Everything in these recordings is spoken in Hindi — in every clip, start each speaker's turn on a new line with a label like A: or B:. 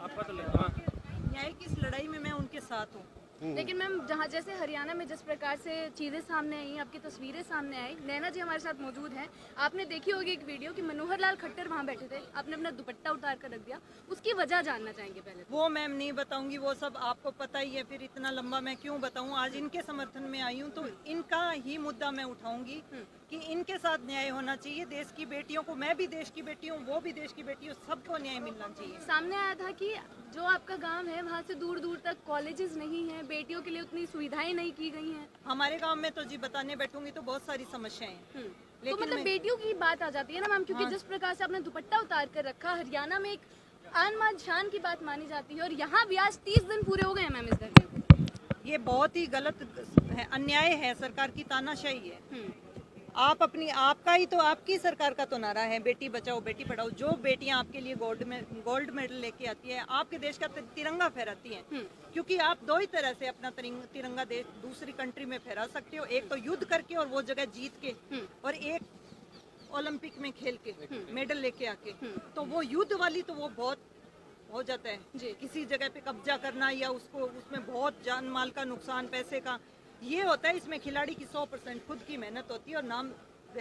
A: आपका तो लेता हाँ।
B: न्याय की इस लड़ाई में मैं उनके साथ हूँ।
C: लेकिन मैम जहाँ जैसे हरियाणा में जिस प्रकार से चीज़ें सामने आई, आपकी तस्वीरें सामने आई, नैना जी हमारे साथ मौजूद हैं। आपने देखी होगी एक वीडियो कि मनोहर लाल खट्टर वहाँ बैठे थे, आपने अपना दुपट्टा उतार कर रख दिया, उसकी वजह जानना चाहेंगे पहले।
B: वो मैम नहीं बताऊंगी, वो सब आपको पता ही है, फिर इतना लंबा मैं क्यों बताऊं। आज इनके समर्थन में आई हूं तो इनका ही मुद्दा मैं उठाऊंगी कि इनके साथ न्याय होना चाहिए। देश की बेटियों को, मैं भी देश की बेटी हूँ, वो भी देश की बेटी हूँ, सबको न्याय मिलना चाहिए।
C: सामने आया था कि जो आपका गांव है वहाँ से दूर दूर तक कॉलेजेस नहीं हैं, बेटियों के लिए उतनी सुविधाएं नहीं की गई हैं।
B: हमारे गांव में तो जी बताने बैठूंगी तो बहुत सारी समस्याएं हैं।
C: तो मतलब बेटियों की बात आ जाती है ना मैम, क्योंकि जिस प्रकार से आपने दुपट्टा उतार कर रखा, हरियाणा में एक आन मान शान की बात मानी जाती है, और यहाँ भी आज 30 दिन पूरे हो गए हैं मैम इस धरने को।
B: ये बहुत ही गलत है, अन्याय है, सरकार की तानाशाही है। आप अपनी, आपका ही तो, आपकी सरकार का तो नारा है बेटी बचाओ बेटी पढ़ाओ। जो बेटियां आपके लिए गोल्ड मेडल लेके आती है, आपके देश का तिरंगा फहराती हैं, क्योंकि आप दो ही तरह से अपना तिरंगा देश दूसरी कंट्री में फहरा सकते हो। एक तो युद्ध करके और वो जगह जीत के, और एक ओलंपिक में खेल के मेडल लेके आके। तो वो युद्ध वाली तो वो बहुत हो जाता है, किसी जगह पे कब्जा करना या उसको, उसमें बहुत जान माल का नुकसान, पैसे का ये होता है। इसमें खिलाड़ी की 100% खुद की मेहनत होती है और नाम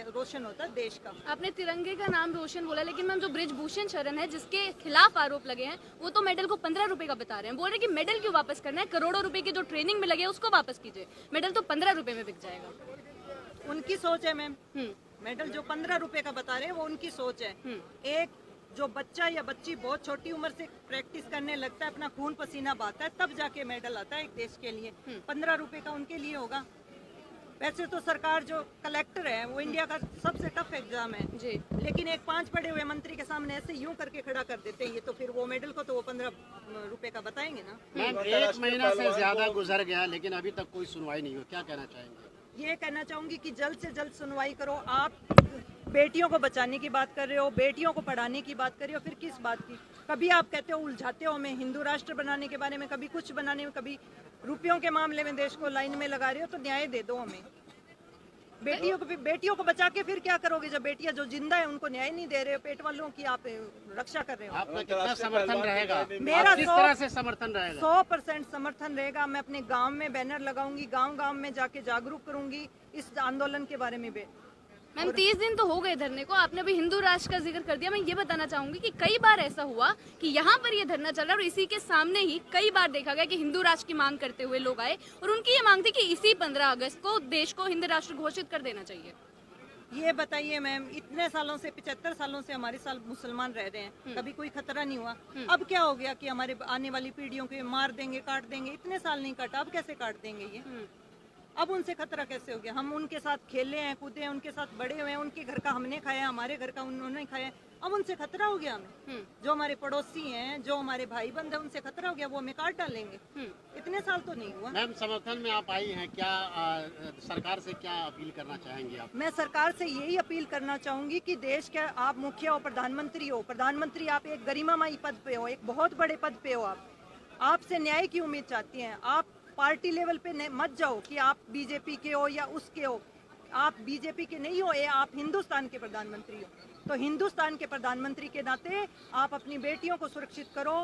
B: रोशन होता है देश का।
C: आपने तिरंगे का नाम रोशन बोला, लेकिन मैम जो ब्रिजभूषण शरण है जिसके खिलाफ आरोप लगे हैं, वो तो मेडल को 15 रुपए का बता रहे हैं। बोल रहे हैं कि मेडल क्यों वापस करना है, करोड़ों रुपए की जो ट्रेनिंग में लगे उसको वापस कीजिए, मेडल तो 15 रुपए में बिक जाएगा।
B: उनकी सोच है मैम, मेडल जो 15 रुपए का बता रहे हैं वो उनकी सोच है। एक जो बच्चा या बच्ची बहुत छोटी उम्र से प्रैक्टिस करने लगता है, अपना खून पसीना बहाता है, तब जाके मेडल आता है एक देश के लिए। 15 रुपए का उनके लिए होगा। वैसे तो सरकार जो कलेक्टर है वो इंडिया का सबसे टफ एग्जाम है जी, लेकिन एक 5 पढ़े हुए मंत्री के सामने ऐसे यूं करके खड़ा कर देते हैं ये, तो फिर वो मेडल को तो वो 15 रुपए का बताएंगे ना।
D: मैम 1 महीना से ज्यादा गुजर गया लेकिन अभी तक कोई सुनवाई नहीं हुई, क्या कहना चाहेंगे?
B: ये कहना चाहूंगी कि जल्द से जल्द सुनवाई करो। आप बेटियों को बचाने की बात कर रहे हो, बेटियों को पढ़ाने की बात कर रहे हो, फिर किस बात की? कभी आप कहते हो, उलझाते हो हमें हिंदू राष्ट्र बनाने के बारे में, कभी कुछ बनाने में, कभी रुपयों के मामले में देश को लाइन में लगा रहे हो। तो न्याय दे दो हमें। बेटियों को बचा के फिर क्या करोगे? जब बेटियां जो जिंदा है उनको न्याय नहीं दे रहे हो, पेट वालों की आप रक्षा कर रहे हो।
D: आपका कितना समर्थन रहेगा?
B: मेरा
D: किस तरह से समर्थन रहेगा?
B: 100% समर्थन रहेगा। मैं अपने गांव में बैनर लगाऊंगी, गांव में जाके जागरूक करूंगी इस आंदोलन के बारे में।
C: मैम 30 दिन तो हो गए धरने को, आपने अभी हिंदू राष्ट्र का जिक्र कर दिया। मैं ये बताना चाहूंगी कि कई बार ऐसा हुआ कि यहाँ पर ये धरना चल रहा है और इसी के सामने ही कई बार देखा गया कि हिंदू राष्ट्र की मांग करते हुए लोग आए, और उनकी ये मांग थी कि इसी 15 अगस्त को देश को हिंदू राष्ट्र घोषित कर देना चाहिए।
B: ये बताइए मैम, इतने सालों से, 75 सालों से हमारे साल मुसलमान रह रहे हैं, कभी कोई खतरा नहीं हुआ। अब क्या हो गया कि हमारे आने वाली पीढ़ियों को मार देंगे, काट देंगे? इतने साल नहीं काटा, अब कैसे काट देंगे ये? अब उनसे खतरा कैसे हो गया? हम उनके साथ खेले हैं, कूदे हैं, उनके साथ बड़े हुए हैं, उनके घर का हमने खाया, हमारे घर का उन्होंने खाया। अब उनसे खतरा हो गया हमें? जो हमारे पड़ोसी हैं, जो हमारे भाई बंद है, उनसे खतरा हो गया, वो हमें काट डालेंगे? इतने साल तो नहीं हुआ।
D: मैम समर्थन में आप आई हैं, क्या सरकार से क्या अपील करना चाहेंगी आप?
B: मैं सरकार से यही अपील करना चाहूंगी कि देश के आप मुखिया हो, प्रधानमंत्री हो, प्रधानमंत्री आप एक गरिमामयी पद पे हो, एक बहुत बड़े पद पे हो, आपसे न्याय की उम्मीद चाहती हैं। आप पार्टी लेवल पे मत जाओ कि आप बीजेपी के हो या उसके हो। आप बीजेपी के नहीं हो, आप हिंदुस्तान के प्रधानमंत्री हो। तो हिंदुस्तान के प्रधानमंत्री के नाते आप अपनी बेटियों को सुरक्षित करो।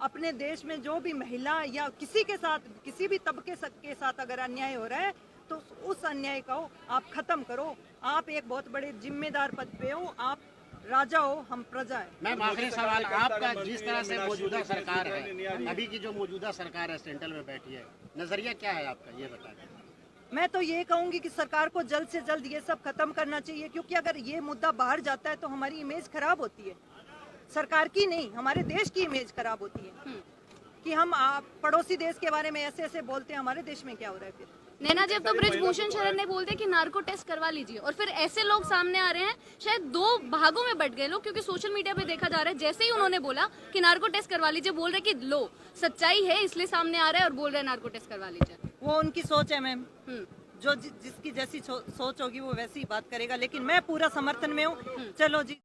B: अपने देश में जो भी महिला या किसी के साथ, किसी भी तबके के साथ अगर अन्याय हो रहा है तो उस अन्याय को आप खत्म करो। आप एक बहुत बड़े जिम्मेदार पद पे हो, आप राजा हो, हम प्रजा है।
D: मैम आखिरी सवाल, आपका जिस तरह से मौजूदा सरकार है, अभी की जो मौजूदा सरकार है सेंट्रल में बैठी है, नजरिया क्या है आपका, ये बताएं।
B: मैं तो ये कहूंगी कि सरकार को जल्द से जल्द ये सब खत्म करना चाहिए, क्योंकि अगर ये मुद्दा बाहर जाता है तो हमारी इमेज खराब होती है। सरकार की नहीं, हमारे देश की इमेज खराब होती है कि हम पड़ोसी देश के बारे में ऐसे ऐसे बोलते हैं। हमारे देश में क्या हो रहा है फिर?
C: नैना जी, अब तो ब्रिजभूषण शरण ने बोलते हैं कि नार्को टेस्ट करवा लीजिए, और फिर ऐसे लोग सामने आ रहे हैं, शायद 2 भागों में बट गए लोग, क्योंकि सोशल मीडिया पे देखा जा रहा है जैसे ही उन्होंने बोला कि नार्को टेस्ट करवा लीजिए, बोल रहे कि लो सच्चाई है इसलिए सामने आ रहा है, और बोल रहे हैं नार्को टेस्ट करवा लीजिए।
B: वो उनकी सोच है मैम, जो जिसकी जैसी सोच होगी वो वैसी बात करेगा, लेकिन मैं पूरा समर्थन में हूँ। चलो जी।